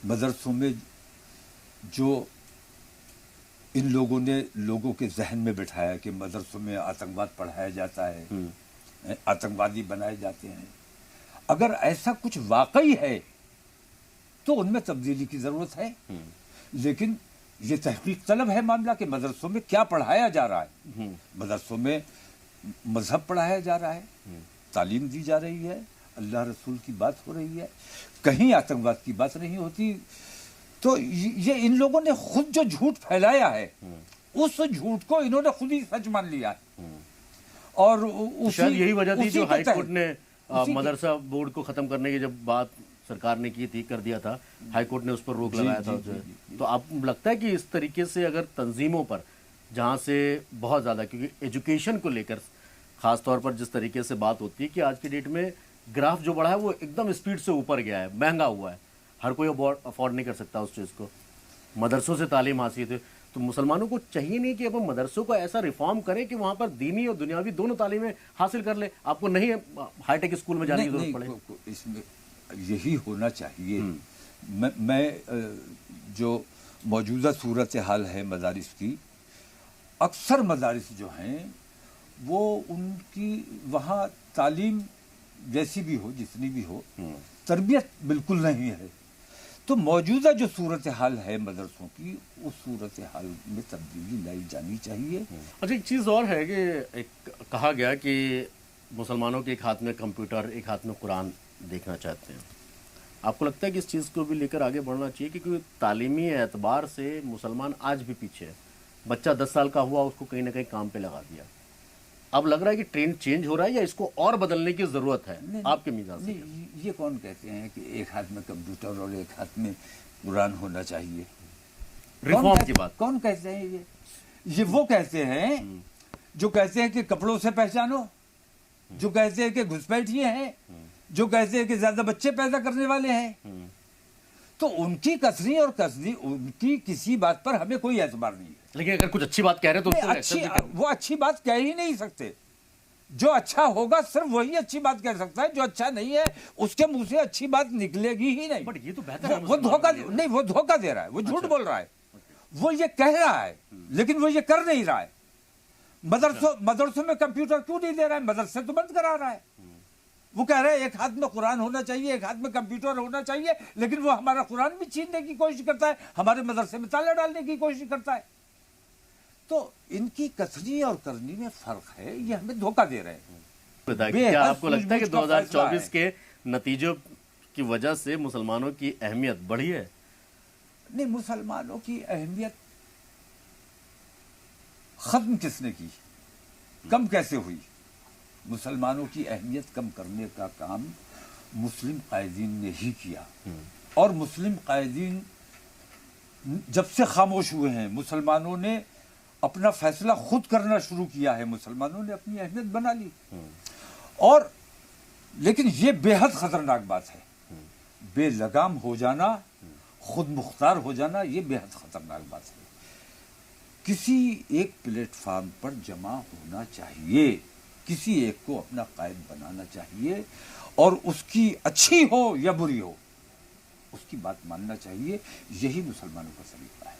مدرسوں میں جو ان لوگوں نے لوگوں کے ذہن میں بٹھایا کہ مدرسوں میں آتنکواد پڑھایا جاتا ہے، آتنکوادی بنائے جاتے ہیں، اگر ایسا کچھ واقعی ہے تو ان میں تبدیلی کی ضرورت ہے، لیکن یہ تحقیق طلب ہے معاملہ کہ مدرسوں میں کیا پڑھایا جا رہا ہے۔ مدرسوں میں مذہب پڑھایا جا رہا ہے، تعلیم دی جا رہی ہے، اللہ رسول کی بات ہو رہی ہے، کہیں آتنکواد کی بات نہیں ہوتی۔ تو یہ ان لوگوں نے خود جو جھوٹ پھیلایا ہے اس جھوٹ کو انہوں نے خود ہی سچ مان لیا ہے، اور شاید یہی وجہ تھی جو ہائی کورٹ نے مدرسہ بورڈ کو ختم کرنے کی جب بات سرکار نے کی تھی، کر دیا تھا، ہائی کورٹ نے اس پر روک لگایا تھا۔ تو آپ لگتا ہے کہ اس طریقے سے اگر تنظیموں پر جہاں سے بہت زیادہ، کیونکہ ایجوکیشن کو لے کر خاص طور پر جس طریقے سے بات ہوتی ہے کہ آج کی ڈیٹ میں گراف جو بڑھا ہے وہ ایک دم اسپیڈ سے اوپر گیا ہے، مہنگا ہوا ہے، ہر کوئی افورڈ نہیں کر سکتا اس چیز کو، مدرسوں سے تعلیم حاصل ہے، تو مسلمانوں کو چاہیے نہیں کہ اب ہم مدرسوں کو ایسا ریفارم کریں کہ وہاں پر دینی اور دنیاوی دونوں تعلیمیں حاصل کر لیں، آپ کو نہیں ہائی ٹیک اسکول میں جانے کی ضرورت پڑے؟ اس میں یہی ہونا چاہیے۔ میں جو موجودہ صورتحال ہے مدارس کی، اکثر مدارس جو ہیں وہ ان کی وہاں تعلیم جیسی بھی ہو، جتنی بھی ہو، تربیت بالکل نہیں ہے۔ تو موجودہ جو صورتحال ہے مدرسوں کی، اس صورتحال میں تبدیلی لائی جانی چاہیے۔ اچھا، ایک چیز اور ہے کہ ایک کہا گیا کہ مسلمانوں کے ایک ہاتھ میں کمپیوٹر، ایک ہاتھ میں قرآن دیکھنا چاہتے ہیں، آپ کو لگتا ہے کہ اس چیز کو بھی لے کر آگے بڑھنا چاہیے؟ کیونکہ تعلیمی اعتبار سے مسلمان آج بھی پیچھے ہے، بچہ 10 سال کا ہوا اس کو کہیں نہ کہیں کام پہ لگا دیا، اب لگ رہا ہے کہ ٹرینڈ چینج ہو رہا ہے یا اس کو اور بدلنے کی ضرورت ہے آپ کے میزان سے؟ یہ کون کہتے ہیں کہ ایک ہاتھ میں کمپیوٹر اور ایک ہاتھ میں قرآن ہونا چاہیے؟ ریفارم کی بات کون کہتے ہیں؟ یہ وہ کہتے ہیں جو کہتے ہیں کہ کپڑوں سے پہچانو، جو کہتے ہیں کہ گھسپیٹیے ہیں، جو کہتے ہیں کہ زیادہ بچے پیدا کرنے والے ہیں۔ تو ان کی کثری اور کثری، ان کی کسی بات پر ہمیں کوئی اعتبار نہیں ہے، لیکن اگر کچھ اچھی بات کہہ رہے تو وہ اچھی بات کہہ ہی نہیں سکتے۔ جو اچھا ہوگا صرف وہی اچھی بات کہہ سکتا ہے، جو اچھا نہیں ہے اس کے منہ سے اچھی بات نکلے گی ہی نہیں۔ بٹ یہ تو بہتر ہے، وہ دھوکہ دے رہا ہے، وہ جھوٹ بول رہا ہے، وہ یہ کہہ رہا ہے لیکن وہ یہ کر نہیں رہا ہے۔ مدرسوں میں کمپیوٹر کیوں نہیں دے رہا ہے؟ مدرسے تو بند کرا رہا ہے۔ وہ کہہ رہا ہے ایک ہاتھ میں قرآن ہونا چاہیے، ایک ہاتھ میں کمپیوٹر ہونا چاہیے، لیکن وہ ہمارا قرآن بھی چھیننے کی کوشش کرتا ہے، ہمارے مدرسے میں تالا ڈالنے کی کوشش کرتا ہے۔ تو ان کی کثری اور کرنی میں فرق ہے، یہ ہمیں دھوکہ دے رہے ہیں۔ کیا آپ کو لگتا ہے کہ 2024 کے نتیجوں کی وجہ سے مسلمانوں کی اہمیت بڑھی ہے؟ نہیں، مسلمانوں کی اہمیت ختم کس نے کی؟ کم کیسے ہوئی؟ مسلمانوں کی اہمیت کم کرنے کا کام مسلم قائدین نے ہی کیا، اور مسلم قائدین جب سے خاموش ہوئے ہیں، مسلمانوں نے اپنا فیصلہ خود کرنا شروع کیا ہے، مسلمانوں نے اپنی اہمیت بنا لی۔ اور لیکن یہ بے حد خطرناک بات ہے، بے لگام ہو جانا، خود مختار ہو جانا، یہ بے حد خطرناک بات ہے۔ کسی ایک پلیٹ فارم پر جمع ہونا چاہیے، کسی ایک کو اپنا قائد بنانا چاہیے، اور اس کی اچھی ہو یا بری ہو اس کی بات ماننا چاہیے۔ یہی مسلمانوں کا سلیقہ ہے۔